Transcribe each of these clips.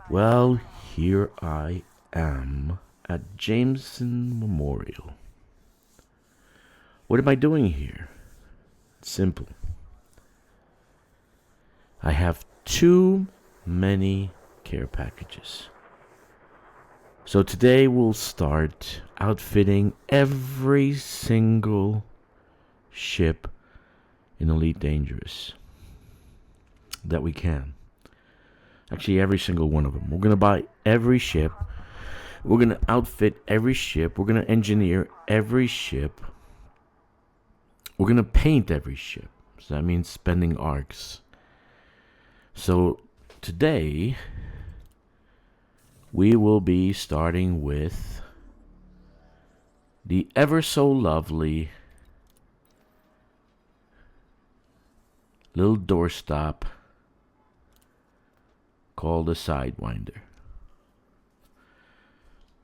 Well, here I am at Jameson Memorial. What am I doing here? It's simple. I have too many care packages. So today we'll start outfitting every single ship in Elite Dangerous that we can. Actually, every single one of them. We're going to buy every ship. We're going to outfit every ship. We're going to engineer every ship. We're going to paint every ship. So that means spending arcs. So today, we will be starting with the ever so lovely little doorstop called a Sidewinder.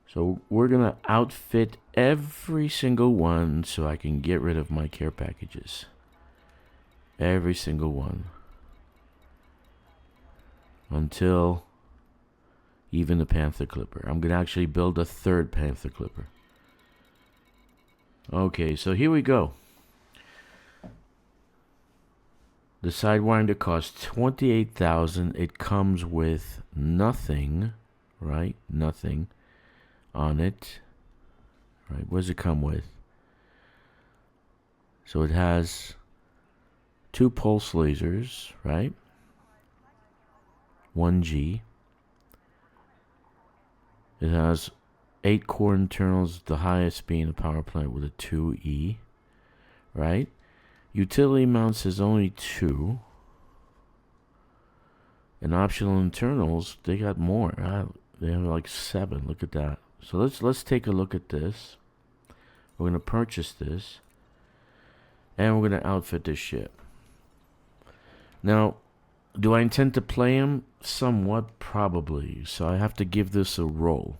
So we're gonna outfit every single one so I can get rid of my care packages. Every single one. Until even the Panther Clipper. I'm gonna actually build a third Panther Clipper. Okay, so here we go. The Sidewinder costs 28,000. It comes with nothing, right? Nothing on it. Right? What does it come with? So it has 2 pulse lasers, right? 1G. It has 8 core internals, the highest being a power plant with a 2E, right? Utility mounts is only 2. And optional internals, they got more. They have like 7. Look at that. So let's take a look at this. We're gonna purchase this, and we're gonna outfit this ship. Now, do I intend to play him? Somewhat, probably. So I have to give this a roll.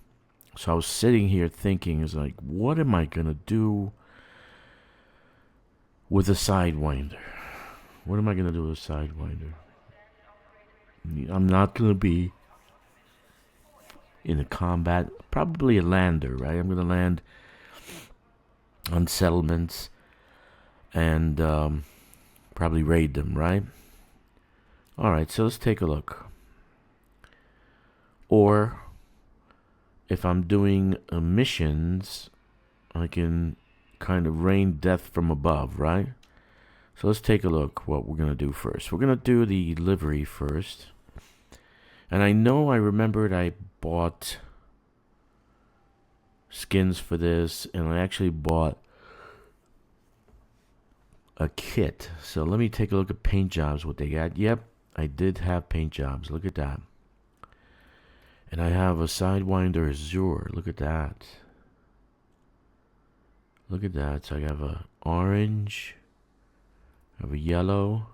So I was sitting here thinking, is like, what am I gonna do with a Sidewinder? What am I gonna do with a Sidewinder? I'm not gonna be in a combat. Probably a lander, right? I'm gonna land on settlements and probably raid them, right? Alright, so let's take a look. Or if I'm doing missions, I can kind of rain death from above, right? So let's take a look what we're going to do first. We're going to do the livery first. And I know I remembered I bought skins for this, and I actually bought a kit. So let me take a look at paint jobs, what they got. Yep, I did have paint jobs. Look at that. And I have a Sidewinder Azure. Look at that. Look at that. So I have a orange. I have a yellow.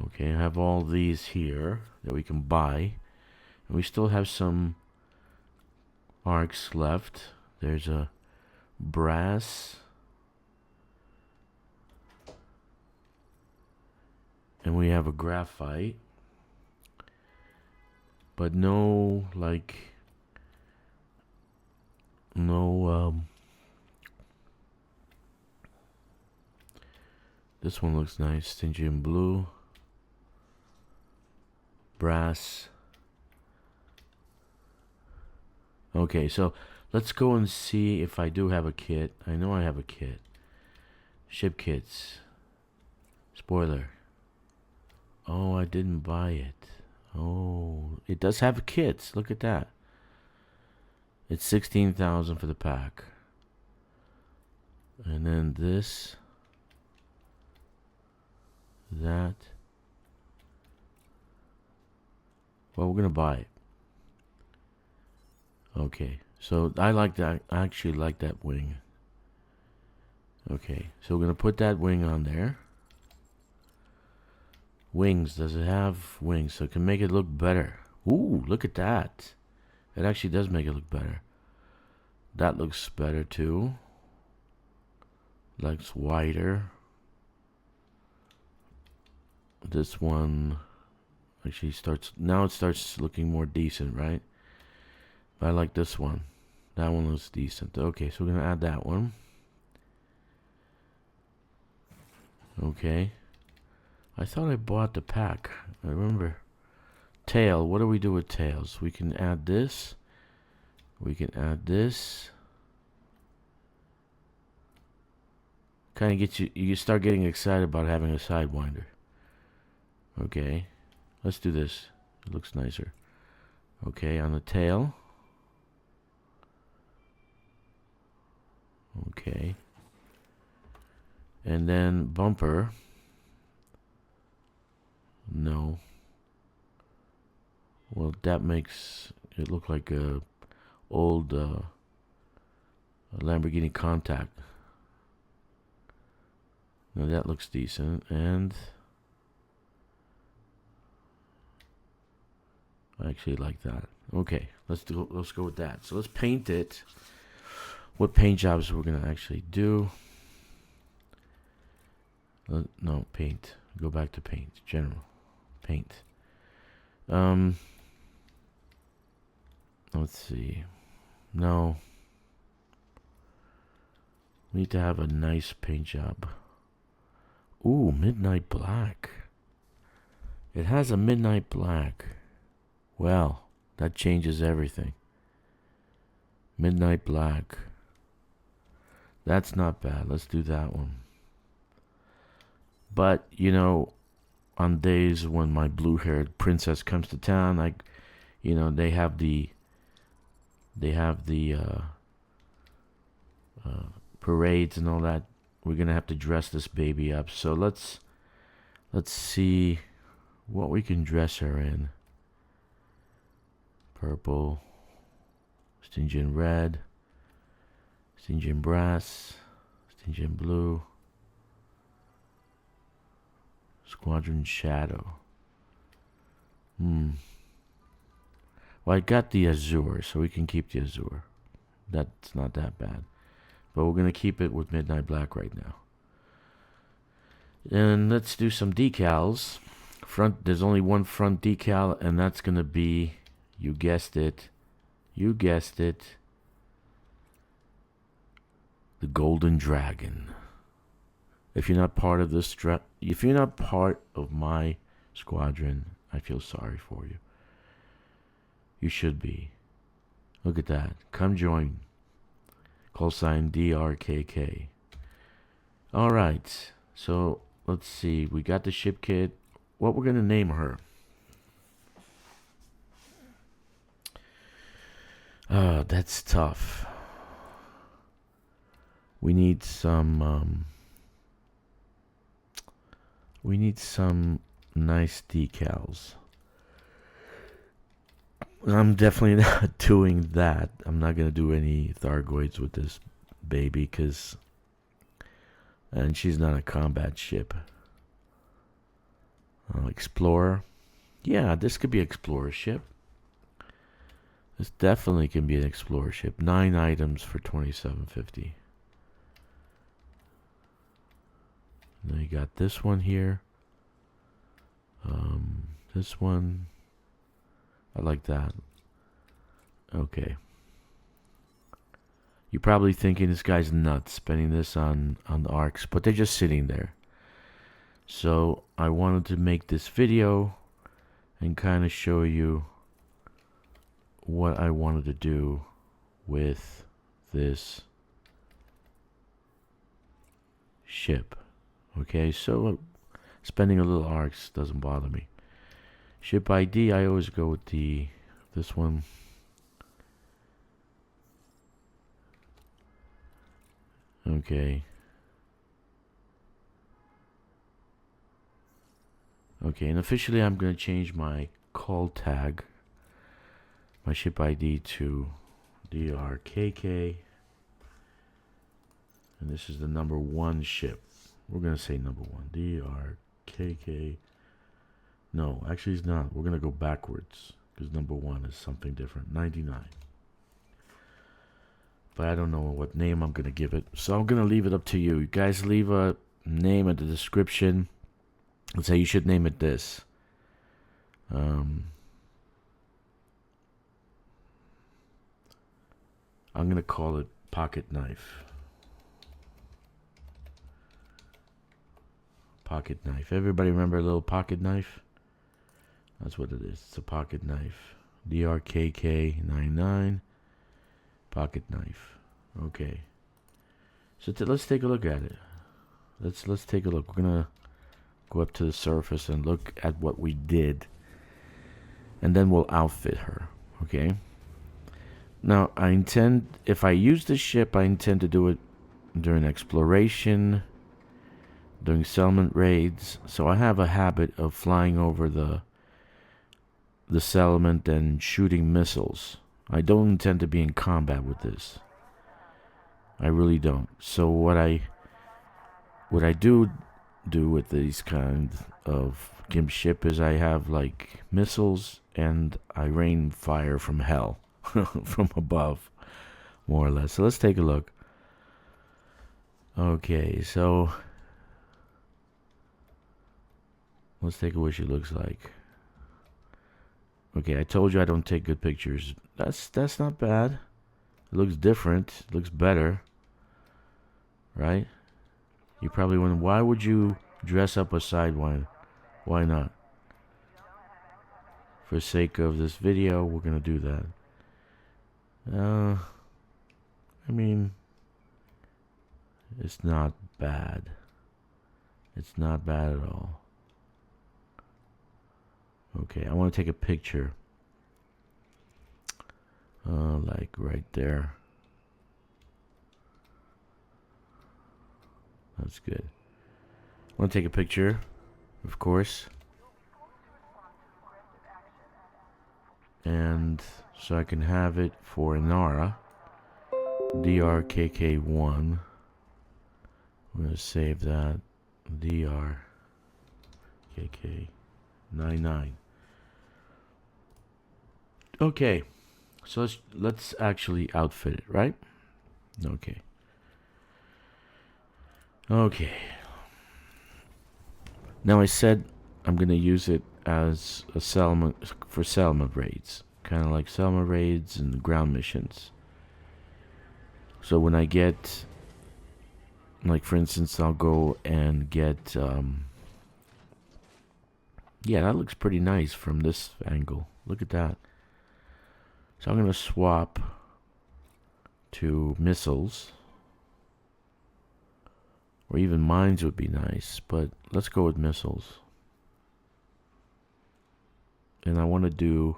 Okay, I have all these here that we can buy. And we still have some arcs left. There's a brass. And we have a graphite. But no, like, no, this one looks nice. Stygian blue. Brass. Okay, so let's go and see if I do have a kit. I know I have a kit. Ship kits. Spoiler. Oh, I didn't buy it. Oh, it does have kits. Look at that. It's 16,000 for the pack. And then this. That. Well, we're going to buy it. Okay. So I like that. I actually like that wing. Okay. So we're going to put that wing on there. Wings. Does it have wings? So it can make it look better. Ooh, look at that. It actually does make it look better. That looks better too. Looks wider. This one actually starts, now it starts looking more decent, right? But I like this one. That one looks decent. Okay, so we're gonna add that one. Okay. I thought I bought the pack. I remember. Tail. What do we do with tails? We can add this. We can add this. Kind of gets you. You start getting excited about having a Sidewinder. Okay. Let's do this. It looks nicer. Okay, on the tail. Okay. And then bumper. No. Well, that makes it look like a old Lamborghini Contact. Now that looks decent, and I actually like that. Okay, let's go with that. So let's paint it. What paint jobs we're gonna actually do? No, paint. Go back to paint. General. Paint. Let's see. No. We need to have a nice paint job. Ooh, midnight black. It has a midnight black. Well, that changes everything. Midnight black. That's not bad. Let's do that one. But, you know, on days when my blue-haired princess comes to town, like, you know, they have the parades and all that. We're gonna have to dress this baby up. So let's see what we can dress her in. Purple, Stygian red, Stygian brass, Stygian blue, Squadron shadow. Well, I got the azure, so we can keep the azure. That's not that bad. But we're going to keep it with midnight black right now. And let's do some decals. There's only one front decal, and that's going to be, you guessed it, the Golden Dragon. If you're not part of this, if you're not part of my squadron, I feel sorry for you. You should be. Look at that. Come join. Call sign DRKK. Alright. So, let's see. We got the ship kit. What we're going to name her. That's tough. We need some nice decals. I'm definitely not doing that. I'm not going to do any Thargoids with this baby, and she's not a combat ship. Explorer. Yeah, this could be Explorer ship. This definitely can be an Explorer ship. 9 items for $27.50. Now you got this one here. This one. I like that. Okay. You're probably thinking this guy's nuts spending this on arcs, but they're just sitting there. So I wanted to make this video and kind of show you what I wanted to do with this ship. Okay, so spending a little arcs doesn't bother me. Ship ID, I always go with this one. Okay. Okay, and officially I'm going to change my call tag, my ship ID to DRKK. And this is the number 1 ship. We're going to say number 1. DRKK. No, actually it's not. We're going to go backwards because number 1 is something different. 99. But I don't know what name I'm going to give it. So I'm going to leave it up to you. You guys leave a name in the description and say you should name it this. I'm gonna call it pocket knife. Pocket knife. Everybody remember a little pocket knife? That's what it is. It's a pocket knife. DRKK99. Pocket knife. Okay. So let's take a look at it. Let's take a look. We're gonna go up to the surface and look at what we did, and then we'll outfit her. Okay. Now I intend, if I use the ship, I intend to do it during exploration, during settlement raids. So I have a habit of flying over the settlement and shooting missiles. I don't intend to be in combat with this. I really don't. So what I do with these kind of gimp ship is I have like missiles and I rain fire from hell from above, more or less. So let's take a look. Okay, so let's take a look what she looks like. Okay, I told you I don't take good pictures. That's not bad. It looks different. It looks better. Right? You probably wonder, why would you dress up a Sidewinder? Why not? For sake of this video, we're gonna do that. I mean, it's not bad. It's not bad at all. Okay, I want to take a picture. Like right there. That's good. I want to take a picture, of course. And so I can have it for Inara. DRKK1. I'm going to save that. DRKK99. Okay. So let's actually outfit it, right? Okay. Okay. Now I said I'm gonna use it as a settlement for settlement raids, kind of like settlement raids and ground missions. So when I get, like for instance, I'll go and get, yeah, that looks pretty nice from this angle. Look at that. So I'm gonna swap to missiles. Or even mines would be nice, but let's go with missiles. And I want to do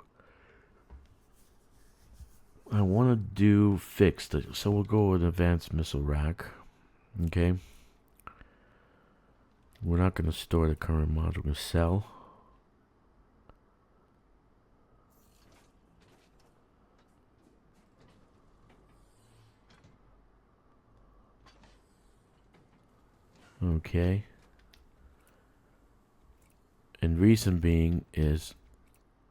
fixed, so we'll go with advanced missile rack. Okay. We're not going to store the current mod, we're going to sell. Okay. And reason being is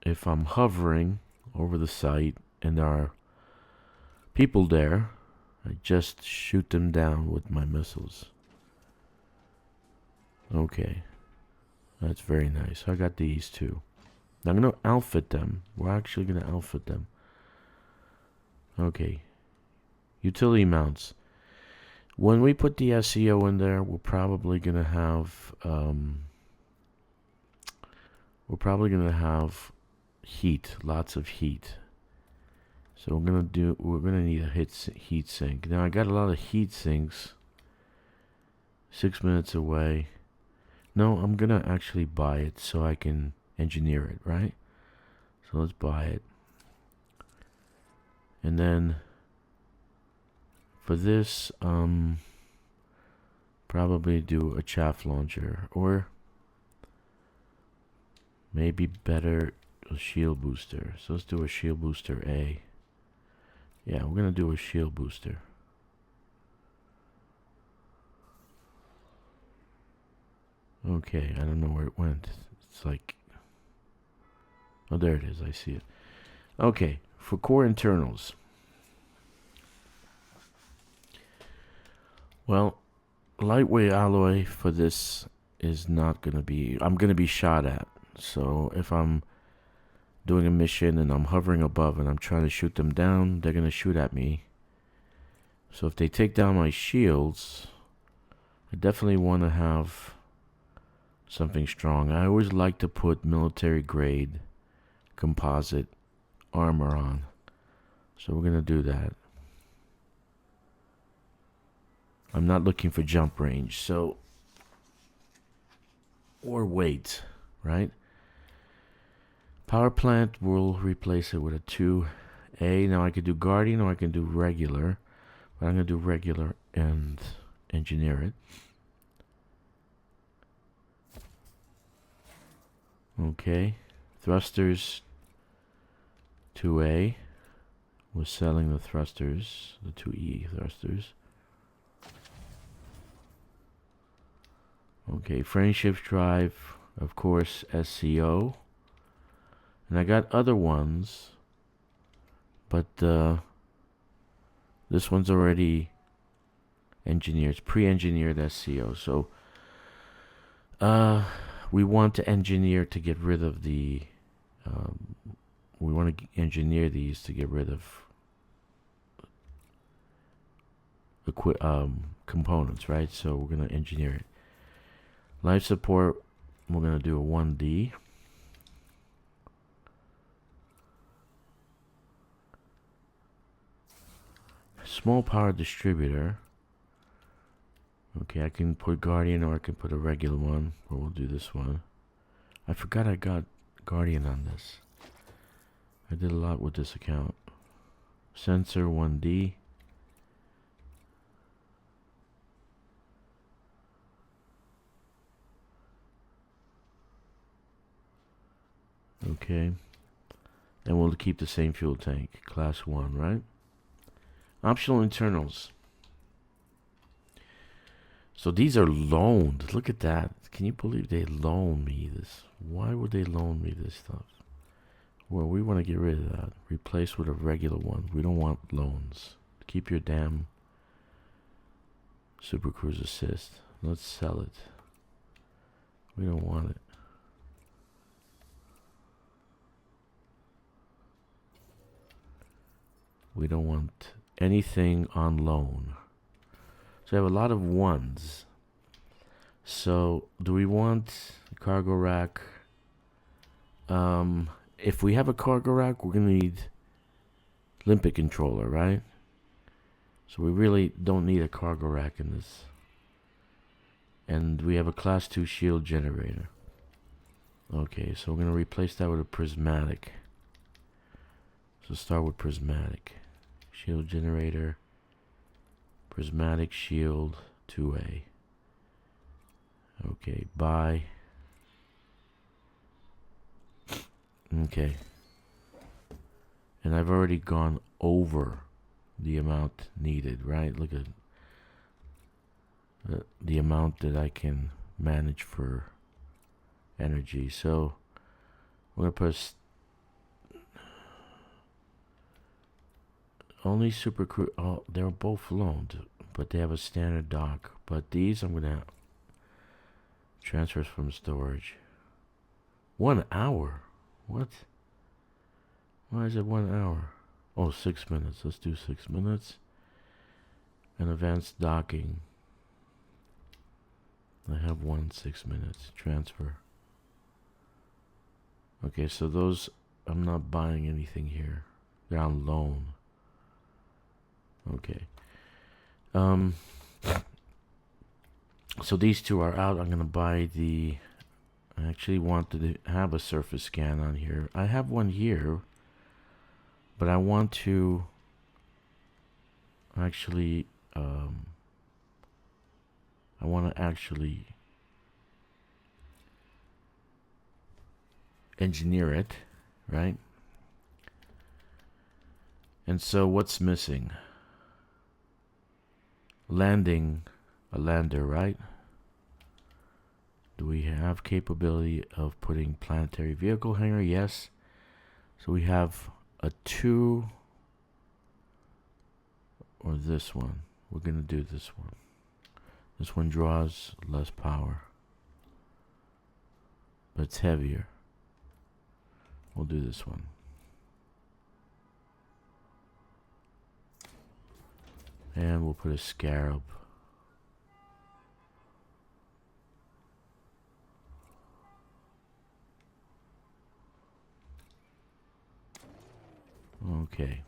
if I'm hovering over the site and there are people there, I just shoot them down with my missiles. Okay. That's very nice. I got these too. Now I'm going to outfit them. We're actually going to outfit them. Okay. Utility mounts. When we put the SEO in there, we're probably going to have heat, lots of heat. So we're gonna need a heat sink. Now I got a lot of heat sinks 6 minutes away. No, I'm gonna actually buy it so I can engineer it, right? So let's buy it. And then for this, probably do a chaff launcher, or maybe better a shield booster. So let's do a shield booster A. Yeah, we're gonna do a shield booster. Okay, I don't know where it went. It's like, oh, there it is. I see it. Okay, for core internals. Well, lightweight alloy for this is not gonna be, I'm gonna be shot at. So if I'm doing a mission and I'm hovering above and I'm trying to shoot them down, they're going to shoot at me. So if they take down my shields, I definitely want to have something strong. I always like to put military grade composite armor on. So we're going to do that. I'm not looking for jump range, so, or weight, right? Power plant, we'll replace it with a 2A. Now I could do guardian or I can do regular, but I'm going to do regular and engineer it. Okay, thrusters 2A. We're selling the thrusters, the 2E thrusters. Okay, frameshift drive, of course, SCO. And I got other ones, but this one's already engineered, it's pre-engineered SCO. So we want to engineer to get rid of the we want to engineer these to get rid of components, right? So we're going to engineer it. Life support, we're going to do a 1D. Small power distributor. Okay, I can put Guardian or I can put a regular one, but we'll do this one. I forgot I got Guardian on this. I did a lot with this account. Sensor 1D. Okay. And we'll keep the same fuel tank. Class 1, right? Optional internals. So these are loaned. Look at that. Can you believe they loan me this? Why would they loan me this stuff? Well, we want to get rid of that. Replace with a regular one. We don't want loans. Keep your damn Super Cruise Assist. Let's sell it. We don't want it. We don't want anything on loan. So I have a lot of ones. So do we want a cargo rack? If we have a cargo rack, we're gonna need limpet controller, right? So we really don't need a cargo rack in this. And we have a class 2 shield generator. Okay, so we're gonna replace that with a prismatic. So start with prismatic. Shield generator. Prismatic shield 2A. Okay, buy. Okay. And I've already gone over the amount needed, right? Look at the amount that I can manage for energy. So we're going to put only super crew. Oh, they're both loaned, but they have a standard dock. But these I'm going to transfer from storage. 1 hour? What? Why is it 1 hour? Oh, 6 minutes. Let's do 6 minutes. And advanced docking. I have 6 minutes. Transfer. Okay, so those, I'm not buying anything here. They're on loan. Okay. So these two are out. I'm going to buy the... I actually want to have a surface scan on here. I have one here, but I want to actually I want to actually engineer it, right? And so what's missing? Landing a lander, right? Do we have capability of putting planetary vehicle hangar? Yes. So we have a 2 or this one. We're going to do this one. This one draws less power, but it's heavier. We'll do this one. And we'll put a scarab. Okay.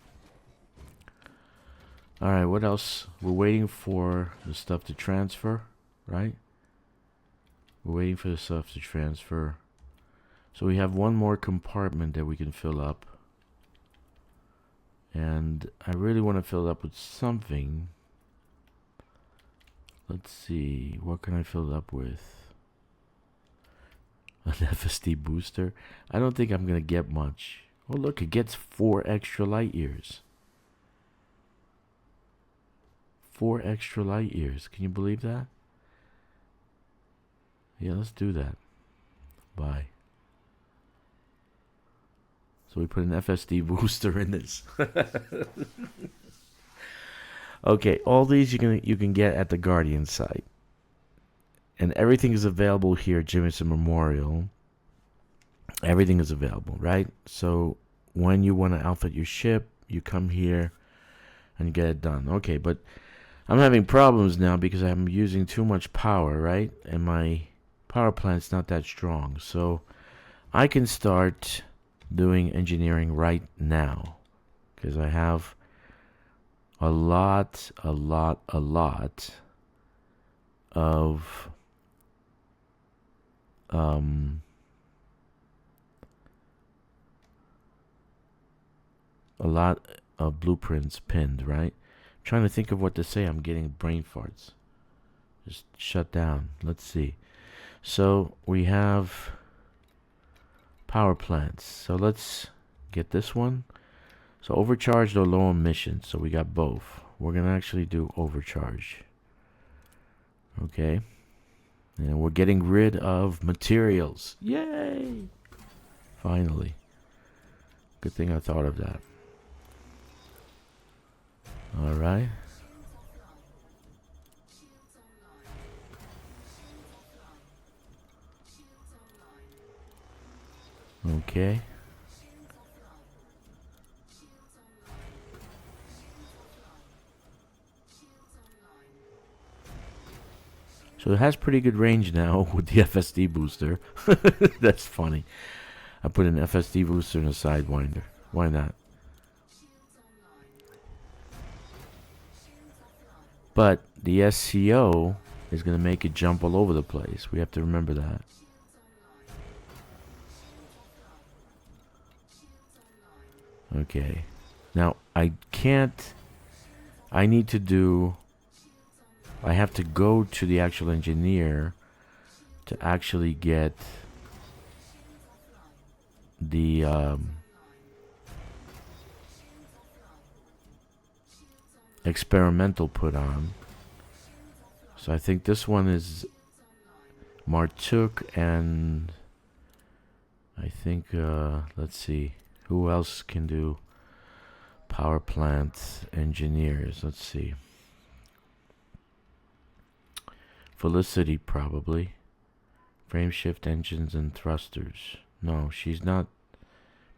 Alright, what else? We're waiting for the stuff to transfer, right? We're waiting for the stuff to transfer. So we have one more compartment that we can fill up. And I really want to fill it up with something. Let's see, what can I fill it up with? An FSD booster? I don't think I'm going to get much. Oh look, it gets 4 extra light years. 4 extra light years. Can you believe that? Yeah, let's do that. Bye. So we put an FSD booster in this. Okay, all these you can get at the Guardian site. And everything is available here at Jimison Memorial. Everything is available, right? So when you want to outfit your ship, you come here and get it done. Okay, but I'm having problems now because I'm using too much power, right? And my power plant's not that strong. So I can start doing engineering right now because I have a lot of blueprints pinned, right? I'm trying to think of what to say. I'm getting brain farts. Just shut down. Let's see. So we have power plants. So let's get this one. So overcharged or low emission. So we got both. We're going to actually do overcharge. Okay. And we're getting rid of materials. Yay! Finally. Good thing I thought of that. Alright. Okay. So it has pretty good range now with the FSD booster. That's funny. I put an FSD booster in a Sidewinder. Why not? But the SCO is going to make it jump all over the place. We have to remember that. Okay. Now, I need to do... I have to go to the actual engineer to actually get the experimental put on. So I think this one is Martuk, and I think let's see who else can do power plant engineers. Let's see. Felicity, probably. Frame shift engines and thrusters. No, she's not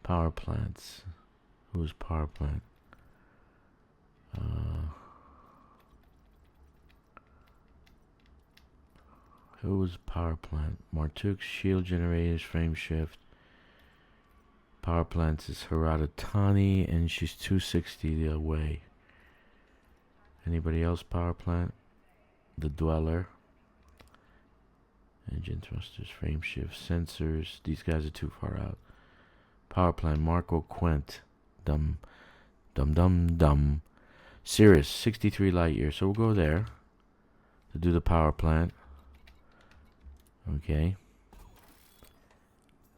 power plants. Who's power plant? Who's power plant? Martuk, shield generators, frame shift. Power plants is Harada Tani, and she's 260 away. Anybody else power plant? The Dweller. Engine thrusters, frame shift, sensors. These guys are too far out. Power plant, Marco Quent. Dum. Cirrus, 63 light years. So we'll go there to do the power plant. Okay.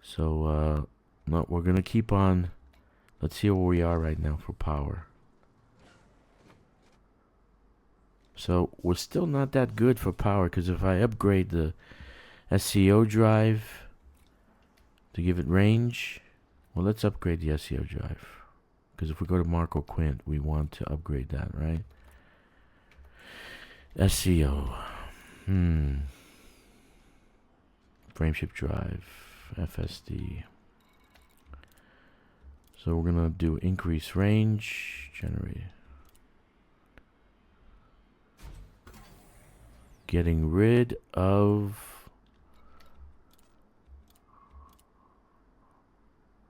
So, no, we're going to keep on. Let's see where we are right now for power. So, we're still not that good for power, because if I upgrade the SCO drive to give it range, well, let's upgrade the SCO drive. Because if we go to Marco Quint, we want to upgrade that, right? SCO. Frameshift drive. FSD. So we're gonna do increase range, generate. Getting rid of.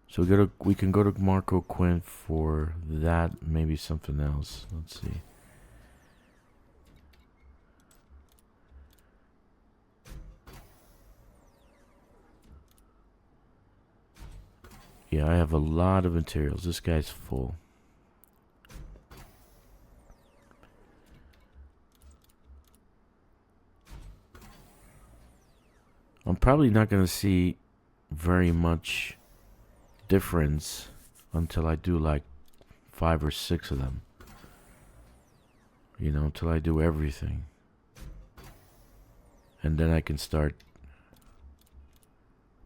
So we can go to Marco Quint for that, maybe something else. Let's see. Yeah, I have a lot of materials. This guy's full. I'm probably not going to see very much difference until I do like 5 or 6 of them. You know, until I do everything. And then I can start.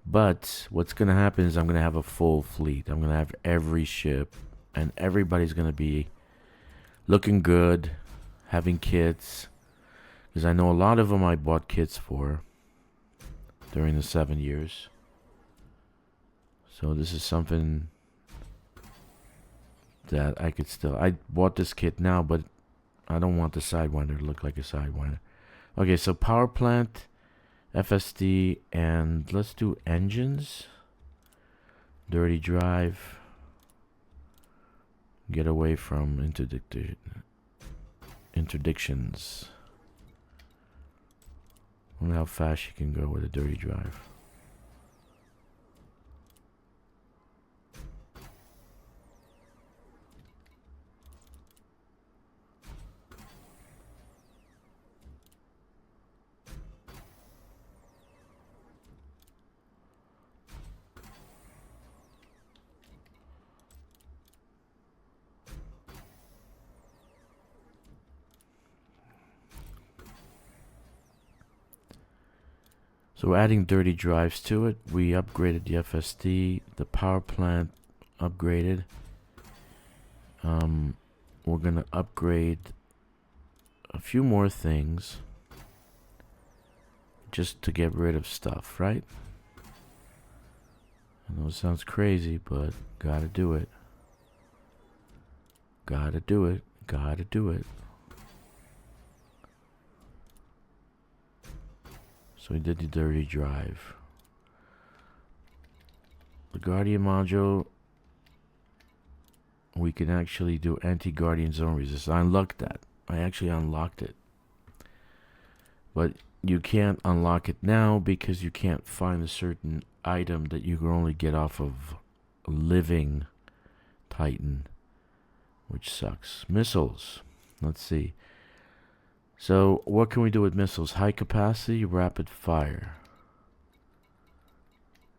But what's going to happen is I'm going to have a full fleet. I'm going to have every ship. And everybody's going to be looking good, having kits. Because I know a lot of them I bought kits for during the 7 years. So this is something that I could still. I bought this kit now, but I don't want the Sidewinder to look like a Sidewinder. Okay, so power plant, FSD, and let's do engines. Dirty drive. Get away from interdictions. I wonder how fast you can go with a dirty drive. So we're adding dirty drives to it. We upgraded the FSD, the power plant upgraded. We're gonna upgrade a few more things just to get rid of stuff, right? I know it sounds crazy, but gotta do it. Gotta do it. Gotta do it. So we did the dirty drive. The Guardian module, we can actually do anti-Guardian zone resistance. I unlocked that. I actually unlocked it. But you can't unlock it now because you can't find a certain item that you can only get off of living Titan, which sucks. Missiles. Let's see. So what can we do with missiles? High capacity, rapid fire.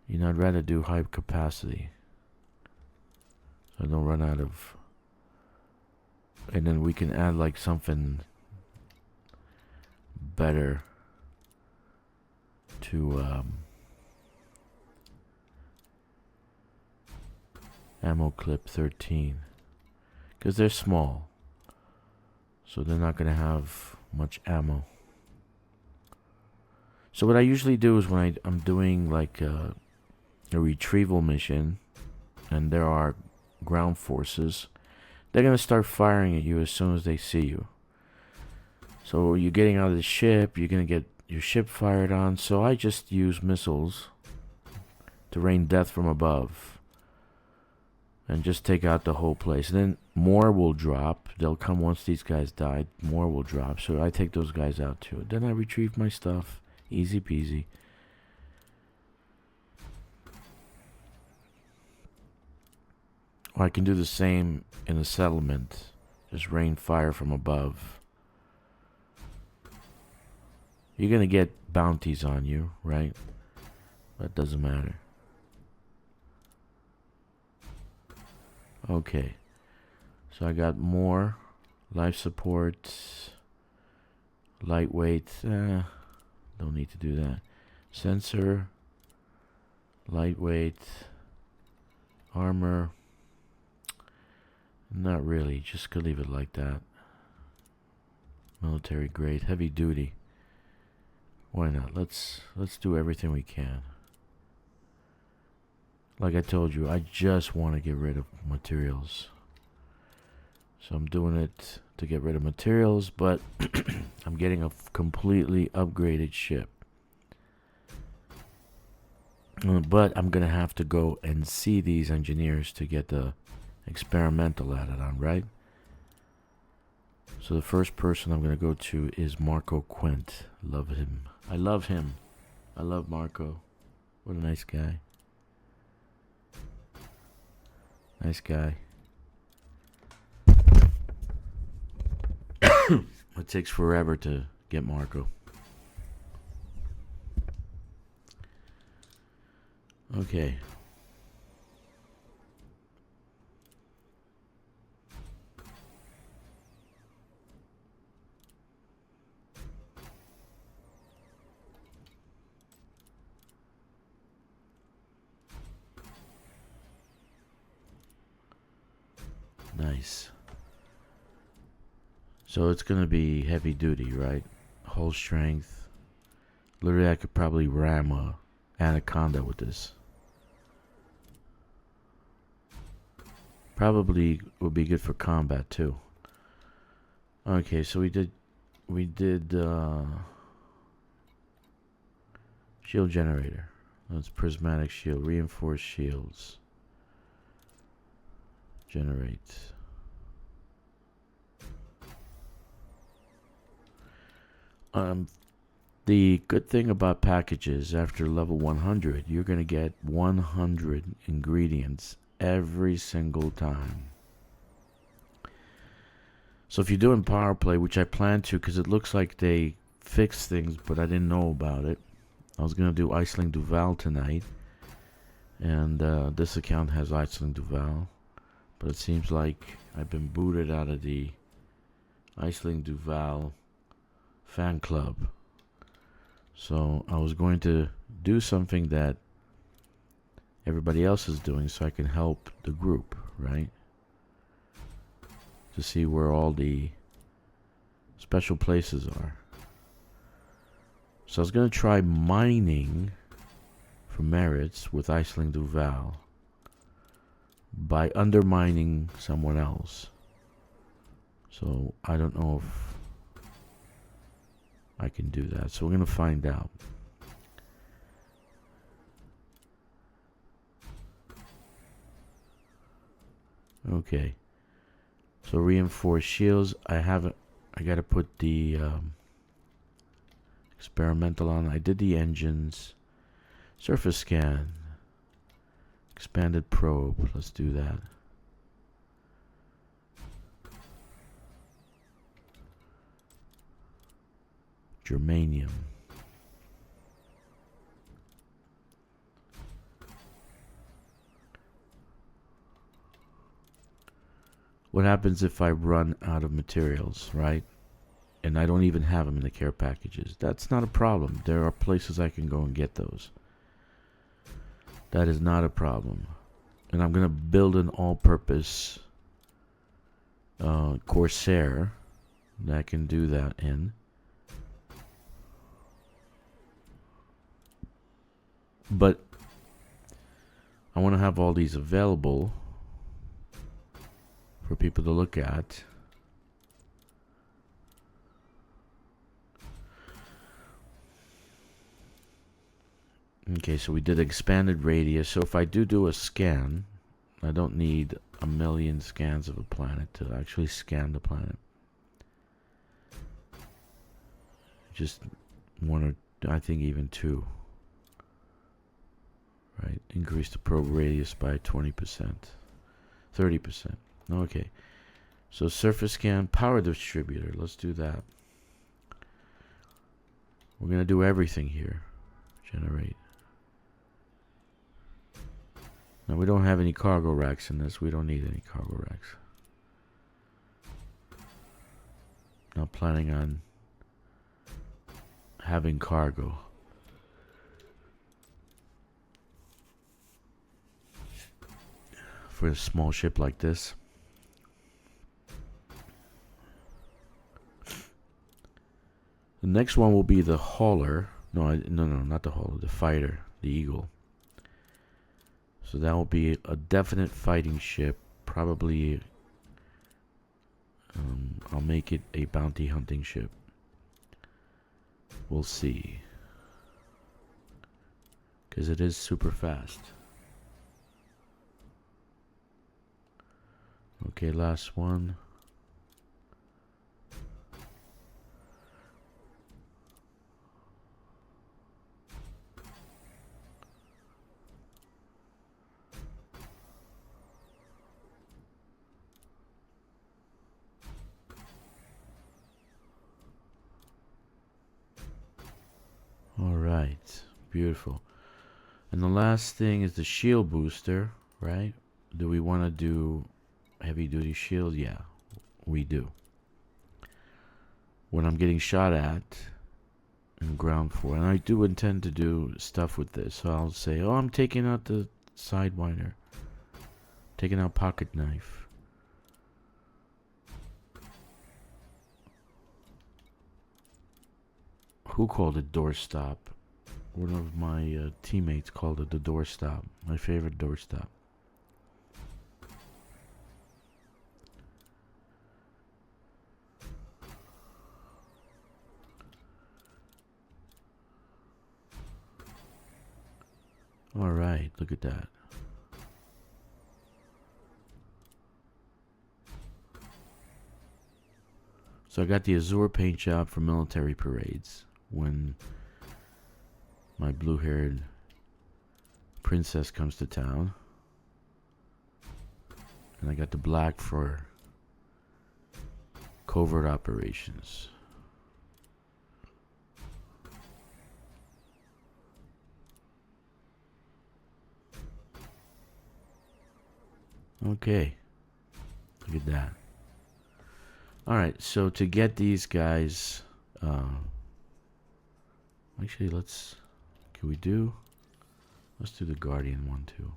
You know, I'd rather do high capacity. So I don't run out of. And then we can add like something better to ammo clip 13. Because they're small. So they're not going to have much ammo. So what I usually do is when I'm doing like a retrieval mission and there are ground forces, they're going to start firing at you as soon as they see you. So you're getting out of the ship, you're going to get your ship fired on. So I just use missiles to rain death from above and just take out the whole place. And then more will drop. They'll come once these guys die. More will drop. So I take those guys out too. Then I retrieve my stuff. Easy peasy. Or I can do the same in a settlement. Just rain fire from above. You're going to get bounties on you, right? That doesn't matter. Okay. So I got more life support, lightweight. Don't need to do that. Sensor, lightweight, armor. Not really. Just could leave it like that. Military grade, heavy duty. Why not? Let's do everything we can. like I told you, I just want to get rid of materials. So I'm doing it to get rid of materials, but I'm getting a completely upgraded ship. But I'm going to have to go and see these engineers to get the experimental added on, right? So the first person I'm going to go to is Marco Quint. Love him. I love him. I love Marco. What a nice guy. Nice guy. It takes forever to get Marco. Okay. Nice. So it's gonna be heavy duty, right? Hull strength. Literally, I could probably ram a Anaconda with this. Probably would be good for combat too. Okay, so we did shield generator. That's prismatic shield, reinforced shields. Generate. The good thing about packages, after level 100, you're going to get 100 ingredients every single time. So if you're doing power play, which I plan to, because it looks like they fixed things, but I didn't know about it. I was going to do Iceling Duval tonight, and this account has Iceling Duval, but it seems like I've been booted out of the Iceling Duval fan club. So I was going to do something that everybody else is doing so I can help the group, right? To see where all the special places are. So I was going to try mining for merits with Iceling Duval by undermining someone else. So I don't know if I can do that. So we're going to find out. Okay. So reinforced shields. I got to put the experimental on. I did the engines. Surface scan. Expanded probe. Let's do that. Germanium. What happens if I run out of materials, right? And I don't even have them in the care packages. That's not a problem. There are places I can go and get those. That is not a problem. And I'm going to build an all-purpose Corsair that can do that in. But I want to have all these available for people to look at. Okay, so we did expanded radius. So if I do a scan, I don't need a million scans of a planet to actually scan the planet. Just one or I think even two. Right, increase the probe radius by 20%, 30%. Okay, so surface scan, power distributor. Let's do that. We're gonna do everything here. Generate. Now we don't have any cargo racks in this. We don't need any cargo racks. Not planning on having cargo. For a small ship like this. The next one will be the hauler. No, not the hauler, the fighter, the eagle. So that will be a definite fighting ship. Probably I'll make it a bounty hunting ship. We'll see. Because it is super fast. Okay, last one. Alright, beautiful. And the last thing is the shield booster, right? Do we want to do heavy duty shield? Yeah, we do. When I'm getting shot at in ground 4, and I do intend to do stuff with this, so I'll say, oh, I'm taking out the Sidewinder, taking out pocket knife. Who called it doorstop? One of my teammates called it the doorstop. My favorite doorstop. Alright, look at that. So I got the Azure paint job for military parades when my blue-haired princess comes to town. And I got the black for covert operations. Okay, look at that. Alright, so to get these guys, actually let's do the Guardian one too.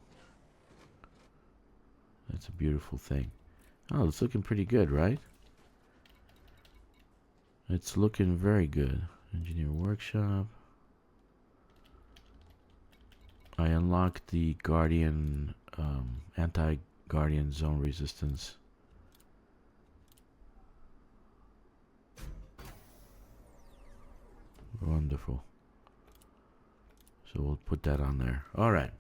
That's a beautiful thing. Oh, it's looking pretty good, right? It's looking very good. Engineer workshop. I unlocked the Guardian, anti-Guardian zone resistance. Wonderful. So we'll put that on there. Alright.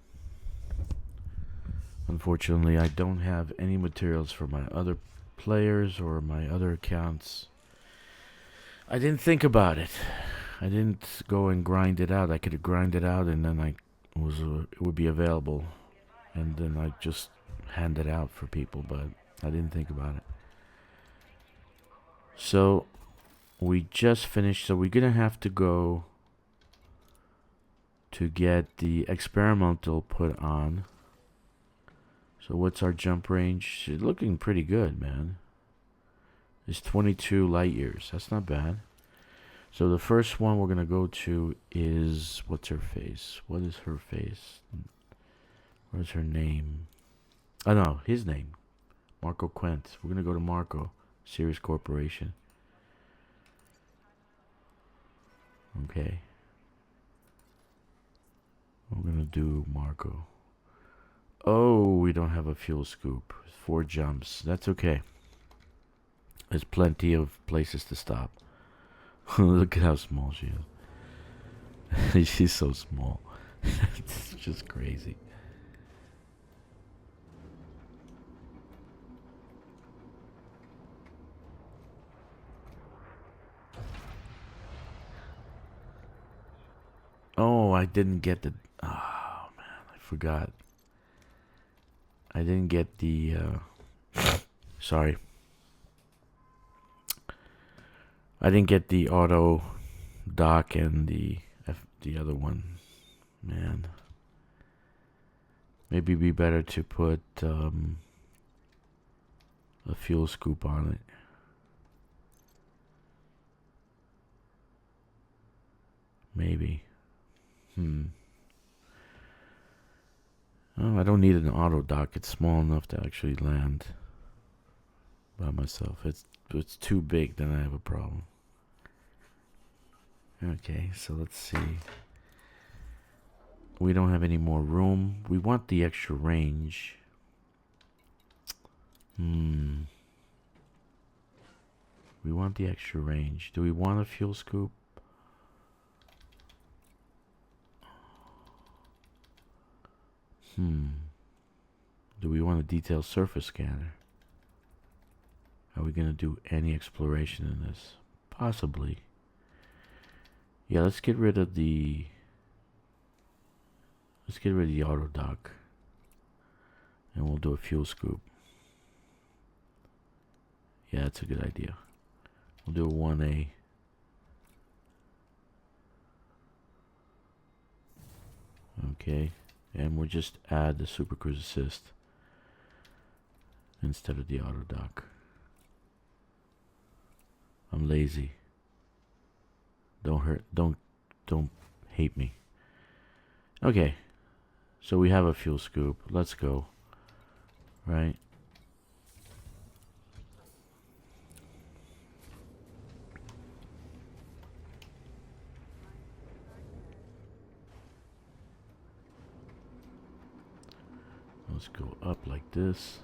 Unfortunately, I don't have any materials for my other players or my other accounts. I didn't think about it. I didn't go and grind it out. I could have grinded it out and then it would be available. And then I just hand it out for people, but I didn't think about it. So we just finished, so we're gonna have to go to get the experimental put on. So what's our jump range? It's looking pretty good, man. It's 22 light years. That's not bad. So the first one we're gonna go to is, what's her face? What is her face? What is her name? Oh no, his name. Marco Quent. We're gonna go to Marco, Sirius Corporation. Okay. We're gonna do Marco. Oh, we don't have a fuel scoop. 4 jumps. That's okay. There's plenty of places to stop. Look at how small she is. She's so small. It's just crazy. Oh, I didn't get the... Oh, man, I forgot. I didn't get the... sorry. I didn't get the auto dock and the other one. Man. Maybe it'd be better to put a fuel scoop on it. Maybe. Oh, I don't need an auto dock. It's small enough to actually land by myself. It's too big, then I have a problem. Okay, so let's see. we don't have any more room. We want the extra range. We want the extra range. Do we want a fuel scoop? Do we want a detailed surface scanner? Are we going to do any exploration in this? Possibly. Yeah, let's get rid of the auto dock. And we'll do a fuel scoop. Yeah, that's a good idea. We'll do a 1A. Okay. And we'll just add the Super Cruise Assist instead of the auto dock. I'm lazy. Don't hate me. Okay. So we have a fuel scoop. Let's go. Right? Let's go up like this.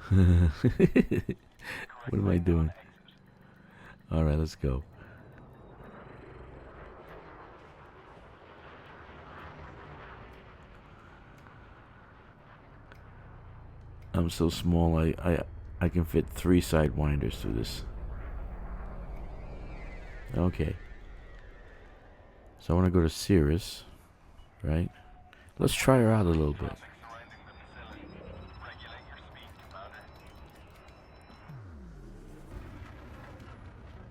What am I doing? Alright, let's go. I'm so small, I can fit 3 Sidewinders through this. Okay. So I want to go to Cirrus, right? Let's try her out a little bit.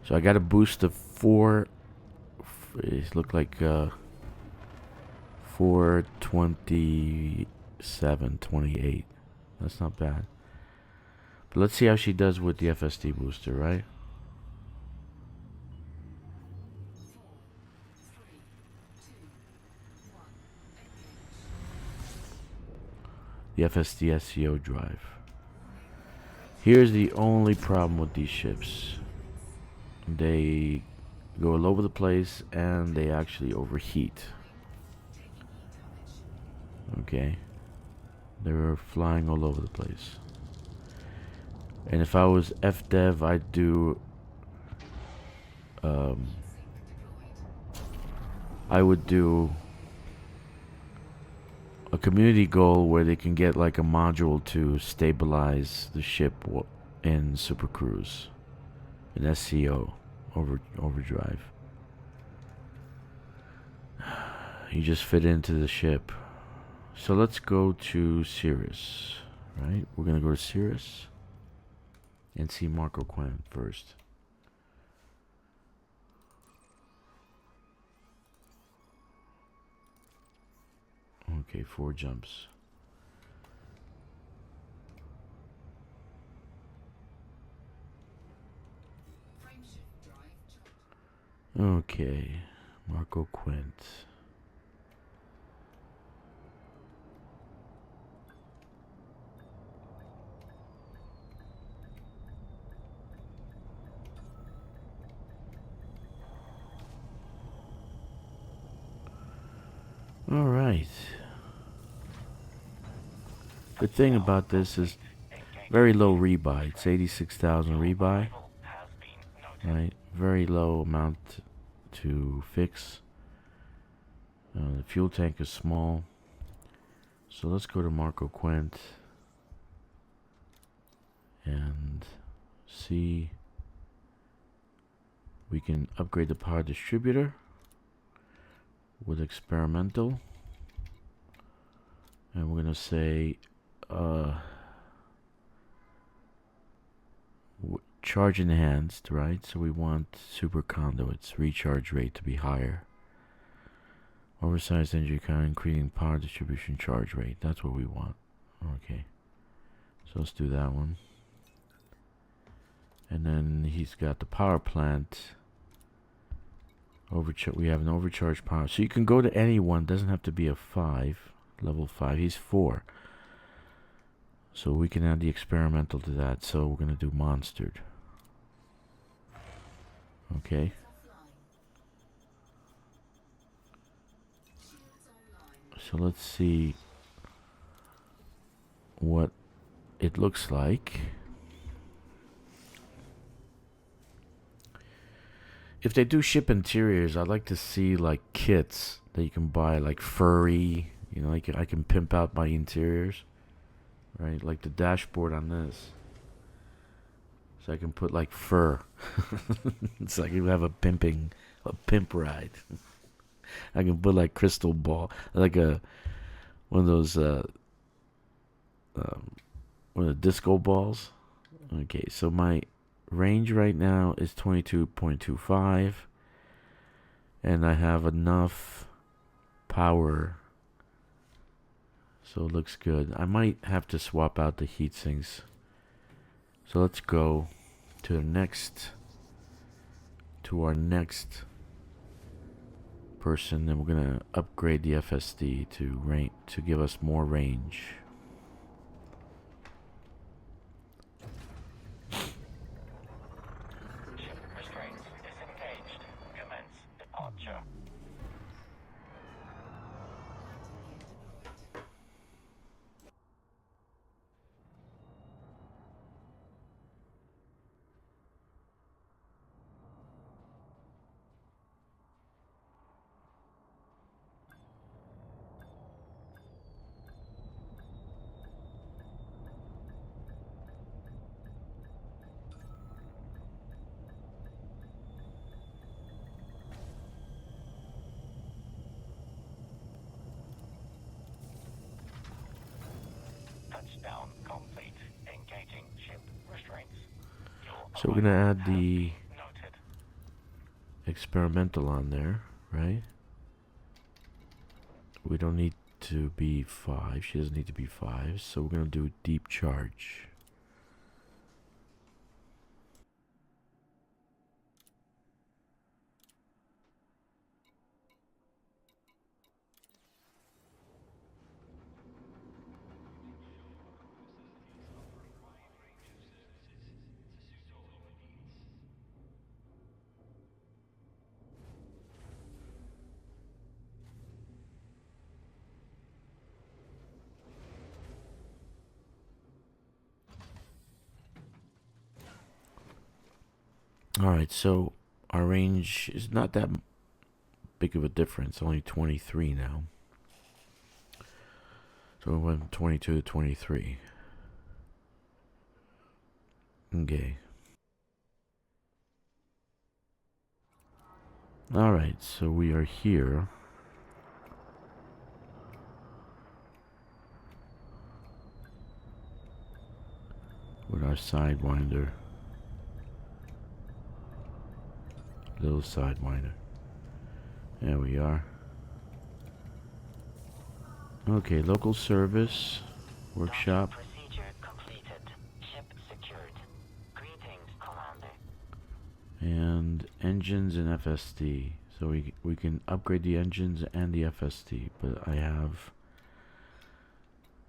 So I got a boost of 4. It looked like 427, 28. That's not bad. But let's see how she does with the FSD booster, right? The FSD SCO drive. Here's the only problem with these ships. They go all over the place and they actually overheat. Okay. They're flying all over the place. And if I was FDev, I'd do I would do a community goal where they can get like a module to stabilize the ship in Super Cruise, an SCO overdrive. You just fit into the ship. So let's go to Cirrus, right? We're gonna go to Cirrus and see Marco Qohen first. Okay, 4 jumps. Okay, Marco Qohen. All right. Good thing about this is very low rebuy. It's 86,000 rebuy. Right, very low amount to fix. The fuel tank is small. So let's go to Marco Qohen and see. We can upgrade the power distributor with experimental. And we're going to say charge enhanced, right? So we want super conduits, recharge rate to be higher. Oversized energy count, increasing power distribution charge rate. That's what we want. Okay. So let's do that one. And then he's got the power plant. We have an overcharge power. So you can go to any one. Doesn't have to be a 5. Level 5. He's 4. So we can add the experimental to that. So we're going to do monstered. Okay. So let's see what it looks like. If they do ship interiors, I'd like to see like kits that you can buy, like furry. You know, like I can pimp out my interiors, right? Like the dashboard on this. So I can put like fur. It's like you have a pimp ride. I can put like crystal ball, like one of those one of the disco balls. Okay, so my range right now is 22.25, and I have enough power, so it looks good. I might have to swap out the heat sinks. So let's go to our next person, and we're gonna upgrade the FSD to give us more range. Ship restraints disengaged. Commence departure. Touchdown complete. Engaging ship restraints. So we're gonna add the Noted. experimental on there, right? We don't need to be 5. She doesn't need to be 5. So we're gonna do deep charge. Alright, so our range is not that big of a difference, only 23 now. So we went from 22 to 23. Okay. Alright, so we are here. With our Sidewinder. Little Sidewinder. There we are. Okay, local service. Workshop. Procedure completed. Ship secured. Greetings, Commander. And engines and FSD. So we can upgrade the engines and the FSD. But I have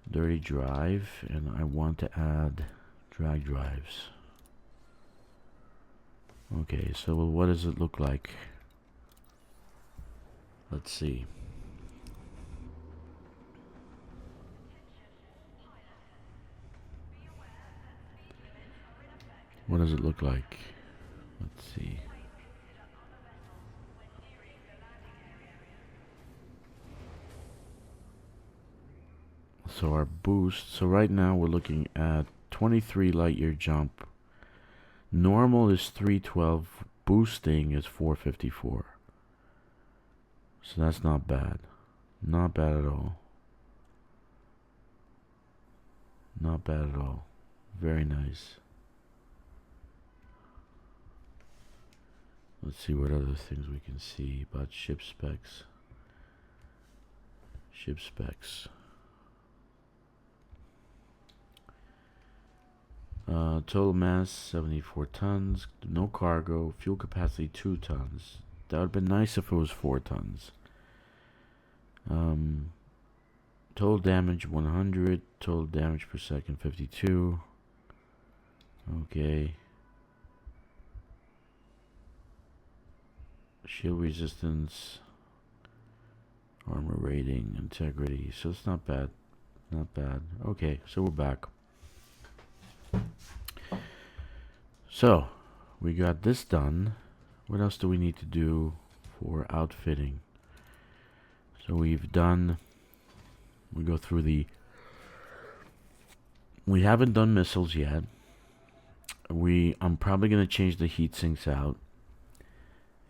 dirty drive, and I want to add drag drives. Okay, so what does it look like? Let's see. What does it look like? Let's see. So our boost, so right now we're looking at 23 light year jump. Normal is 312, boosting is 454. So that's not bad. Not bad at all. Not bad at all. Very nice. Let's see what other things we can see about ship specs. Ship specs. Total mass 74 tons, no cargo, fuel capacity 2 tons. That would have been nice if it was 4 tons. Total damage 100, total damage per second 52. Okay. Shield resistance Armor rating, integrity. So it's not bad. Not bad. Okay, so we're back. So, we got this done. What else do we need to do for outfitting? So we've done... We go through the... We haven't done missiles yet. I'm probably going to change the heat sinks out.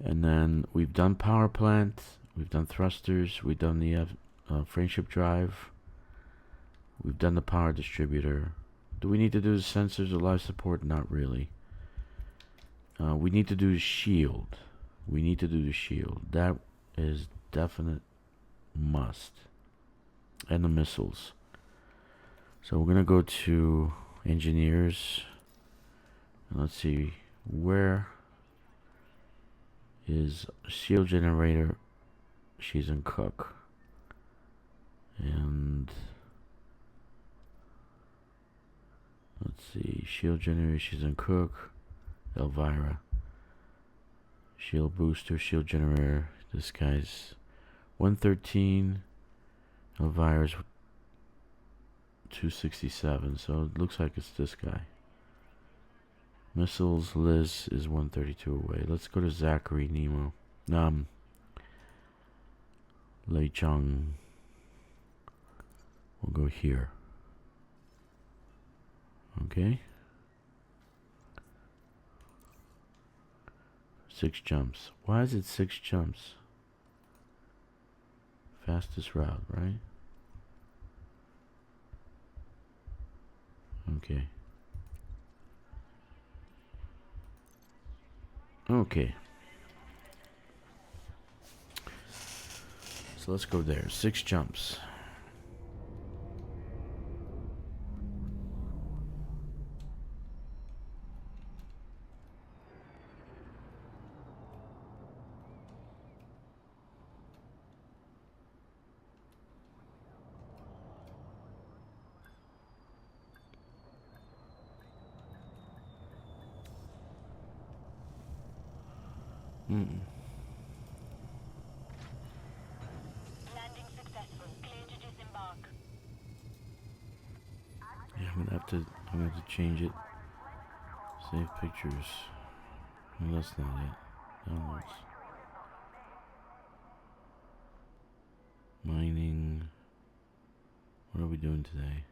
And then we've done power plant. We've done thrusters. We've done the friendship drive. We've done the power distributor. Do we need to do the sensors or life support? Not really. We need to do the shield. We need to do the shield. That is definite must. And the missiles. So we're going to go to engineers. And let's see. Where is shield generator? She's in cook. And let's see. Shield generator. She's in cook. Elvira. Shield booster. Shield generator. This guy's 113. Elvira's 267. So it looks like it's this guy. Missiles. Liz is 132 away. Let's go to Zachary Nemo. Lei Chang. We'll go here. Okay. 6 jumps. Why is it 6 jumps? Fastest route, right? Okay. Okay. So let's go there. 6 jumps. Landing successful. Clear to disembark. Yeah, I'm gonna have to change it. Save pictures. No, that's not it. Downloads. Mining. What are we doing today?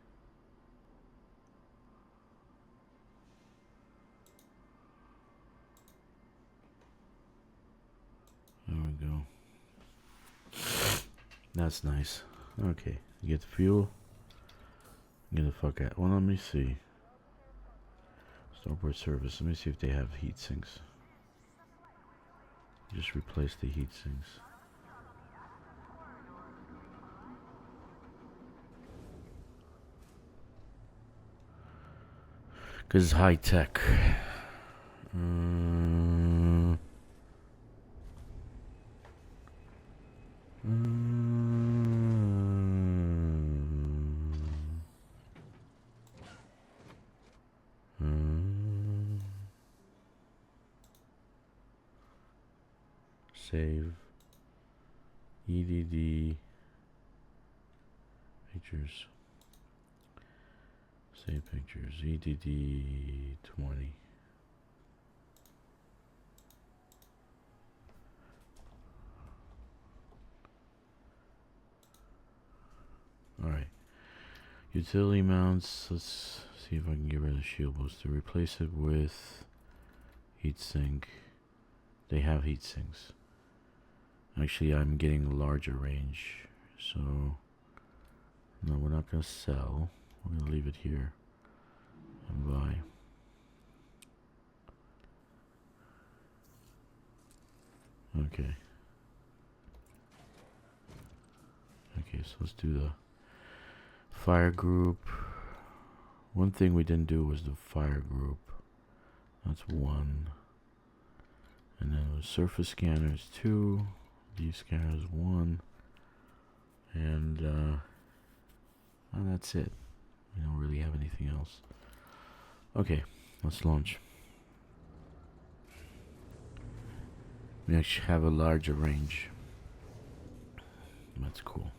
There we go. That's nice. Okay, you get the fuel. Get the fuck out. Well, let me see. Starboard service. Let me see if they have heat sinks. Just replace the heat sinks. Because it's high tech. Save. EDD. Pictures. Save pictures. EDD 20. Alright. Utility mounts. Let's see if I can get rid of the shield booster. Replace it with heatsink. They have heat sinks. Actually, I'm getting a larger range. So, no, we're not going to sell. We're going to leave it here and buy. Okay. Okay, so let's do the fire group. One thing we didn't do was the fire group. That's 1. And then it was surface scanners 2. These scanners 1. And that's it. We don't really have anything else. Okay, let's launch. We actually have a larger range. That's cool.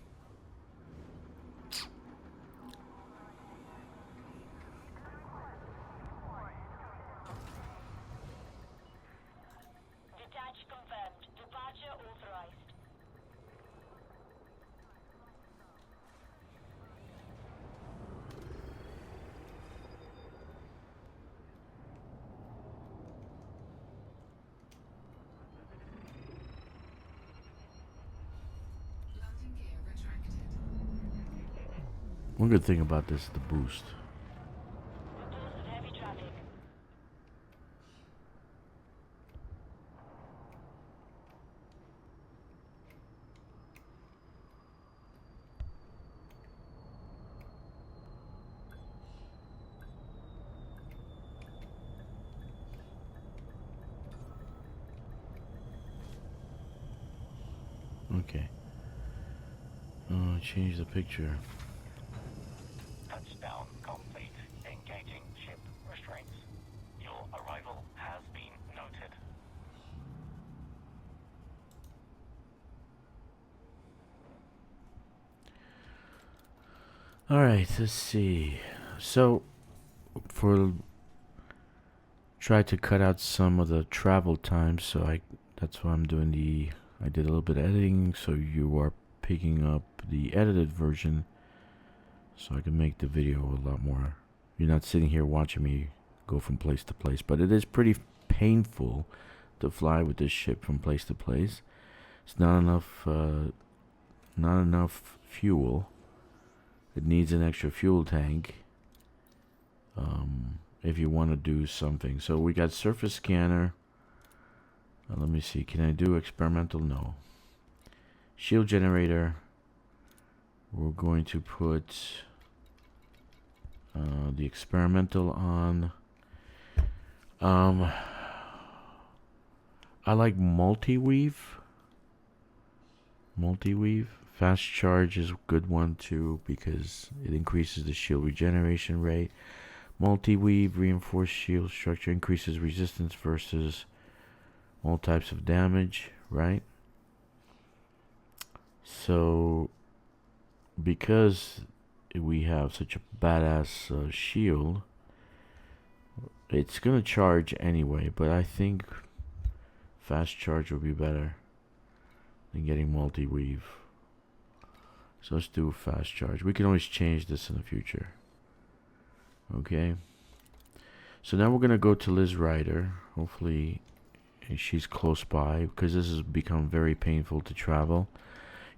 Detach confirmed. Departure authorized. Landing gear retracted. One good thing about this is the boost. Reports of heavy traffic. Okay. Change the picture. Touchdown complete. Engaging ship restraints. Your arrival has been noted. Alright, let's see. So, try to cut out some of the travel time, so that's why I'm doing I did a little bit of editing, so you are picking up the edited version, so I can make the video a lot more. You're not sitting here watching me go from place to place, but it is pretty painful to fly with this ship from place to place. It's not enough fuel. It needs an extra fuel tank if you want to do something. So we got surface scanner. Let me see. Can I do experimental? No. Shield generator. We're going to put the experimental on. I like multi-weave. Fast charge is a good one too because it increases the shield regeneration rate. Multi-weave reinforced shield structure increases resistance versus all types of damage, right? So because we have such a badass shield, it's gonna charge anyway, but I think fast charge would be better than getting multi-weave. So let's do fast charge. We can always change this in the future. Okay. So now we're gonna go to Liz Ryder. Hopefully she's close by because this has become very painful to travel.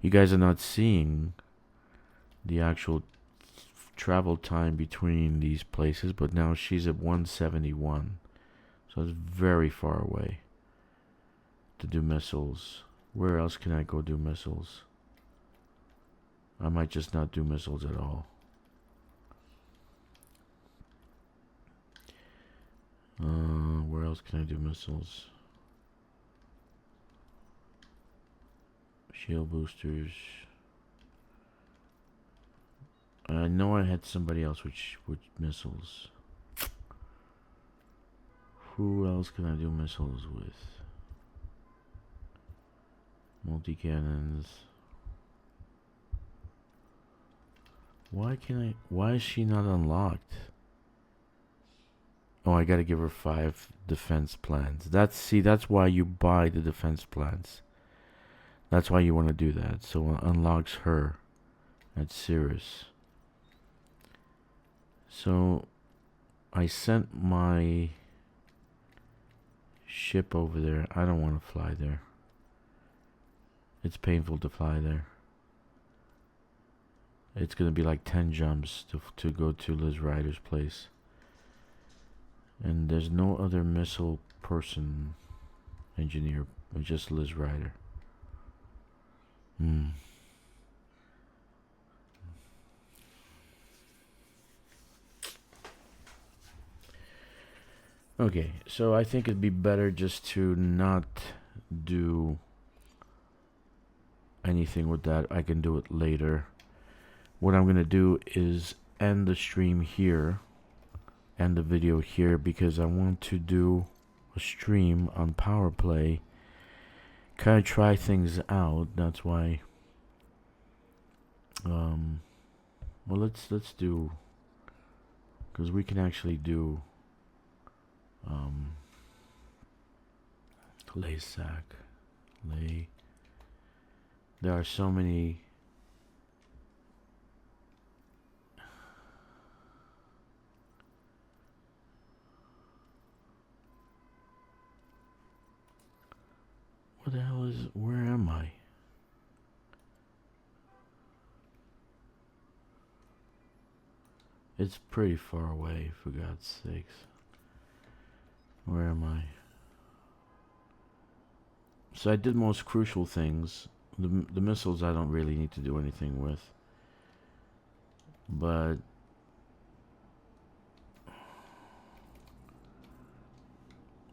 You guys are not seeing the actual travel time between these places, but now she's at 171. So it's very far away to do missiles. Where else can I go do missiles? I might just not do missiles at all. Where else can I do missiles? Shield boosters. I know I had somebody else with missiles. Who else can I do missiles with? Multi-cannons. Why is she not unlocked? Oh, I gotta give her 5 defense plans. That's why you buy the defense plans. That's why you want to do that. So it unlocks her. That's serious. So I sent my ship over there. I don't want to fly there. It's painful to fly there. It's gonna be like 10 jumps to go to Liz Ryder's place. And there's no other missile person, engineer, just Liz Ryder. Okay, so I think it'd be better just to not do anything with that. I can do it later. What I'm gonna do is end the stream here, end the video here, because I want to do a stream on power play, kind of try things out. That's why Well, let's do, because we can actually do lay sack, lay. There are so many. What the hell is? Where am I? It's pretty far away, for God's sakes. Where am I? So I did most crucial things. The missiles I don't really need to do anything with. But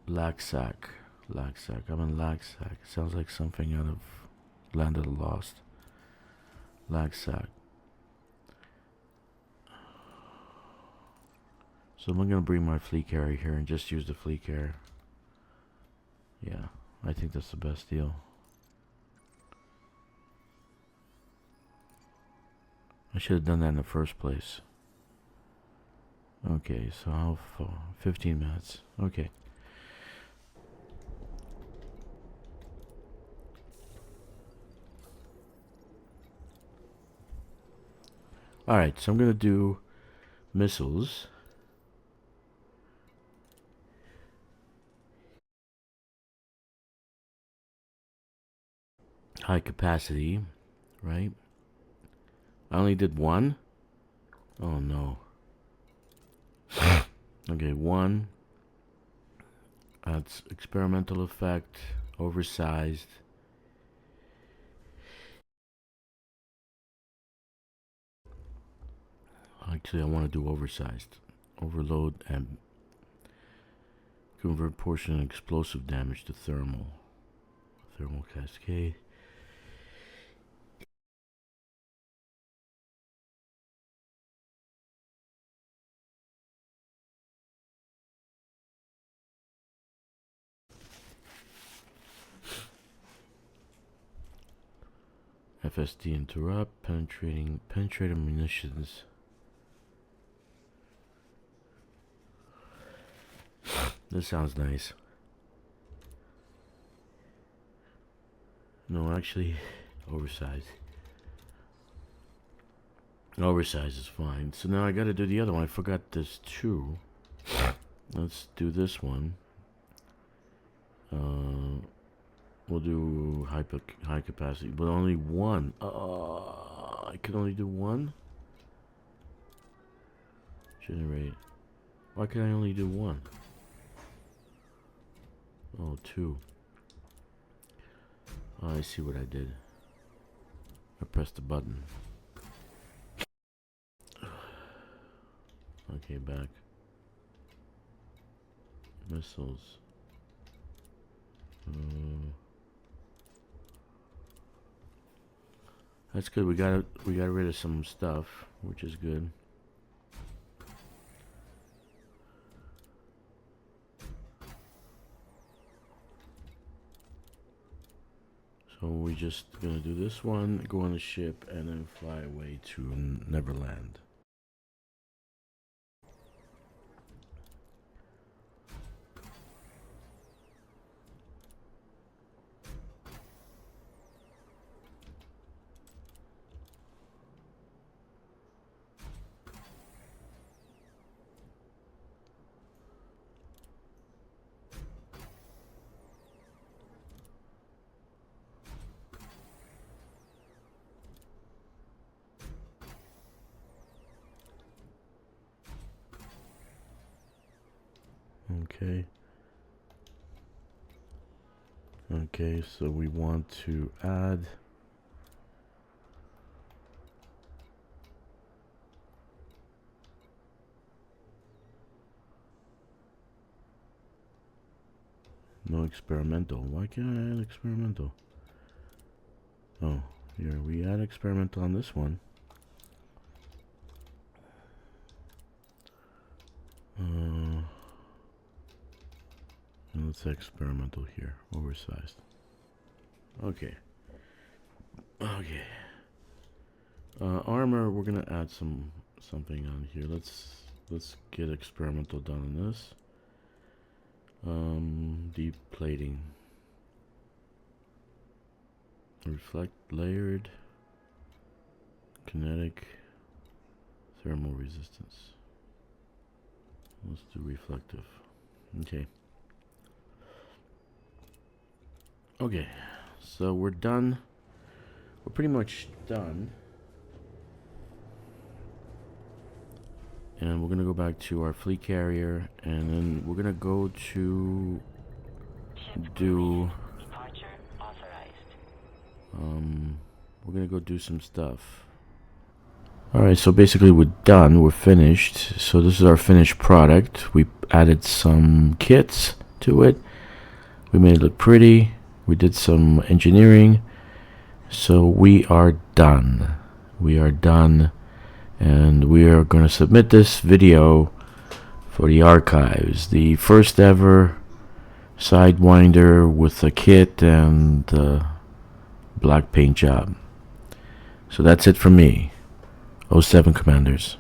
Laxac. I'm in Laxac. Sounds like something out of Land of the Lost. Laxac. So I'm gonna bring my fleet carrier here and just use the fleet carrier. Yeah, I think that's the best deal. I should have done that in the first place. Okay, so how far? 15 minutes. Okay. Alright, so I'm gonna do missiles. High capacity, right? I only did one? Oh no. Okay, one. That's experimental effect, oversized. Actually, I want to do oversized. Overload and convert portion of explosive damage to thermal. Thermal cascade. FSD interrupt, penetrating munitions. This sounds nice. No, actually, oversized. Oversized is fine. So now I gotta do the other one. I forgot this too. Let's do this one. We'll do high capacity, but only one. I can only do one? Generate. Why can I only do one? Oh, two. Oh, I see what I did. I pressed the button. Okay, back. Missiles. That's good. We got rid of some stuff, which is good. So we're just gonna do this one, go on the ship, and then fly away to Neverland. Okay. Okay, so we want to add no experimental. Why can't I add experimental? Oh, here we add experimental on this one. And let's experimental here, oversized. Okay. Okay. Armor, we're gonna add something on here. Let's get experimental done on this. Deep plating. Reflect layered. Kinetic. Thermal resistance. Let's do reflective. Okay. Okay, so we're done. We're pretty much done. And we're gonna go back to our fleet carrier, and then we're gonna go to do Departure authorized. we're gonna go do some stuff. Alright, so basically we're done, we're finished. So this is our finished product. We added some kits to it. We made it look pretty. We did some engineering. So we are done. We are done. And we are going to submit this video for the archives. The first ever Sidewinder with a kit and black paint job. So that's it from me. 07 Commanders.